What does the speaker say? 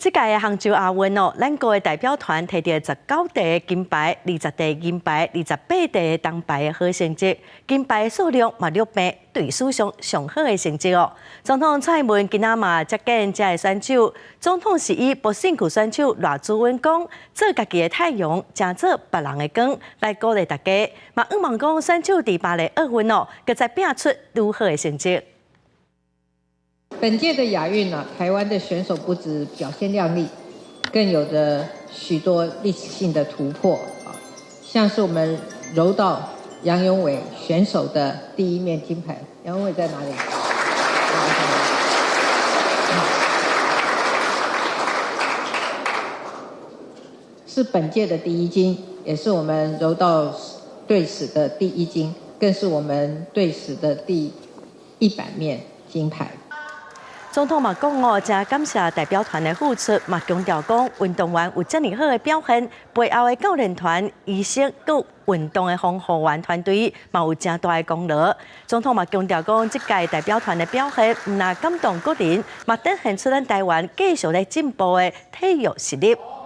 这届的杭州亚运哦，咱国的代表团摕到19块金牌、20块银牌、28块铜牌的好成绩，金牌数量嘛6倍，对史上上好的成绩哦。总统蔡英文今仔嘛接见这个选手，总统是以不辛苦选手赖志文讲，做家己的太阳，正做别人的光，来鼓励大家。嘛，希望讲选手伫巴黎奥运哦，佮再拼出如何的成绩。 本届的亚运呢，台湾的选手不止表现亮丽，更有着许多历史性的突破啊，像是我们柔道杨永伟选手的第1面金牌，杨永伟在哪里？是本届的第1金，也是我们柔道队史的第1金，更是我们队史的第100面金牌。 总统嘛讲哦，真感谢代表团的付出，嘛强调讲运动员有这么好的表现，背后的教练团、医生、佮运动的防护员团队嘛有真大的功劳。总统嘛强调讲，这届代表团的表现唔但感动国人，嘛展现出咱台湾继续在进步的体育实力。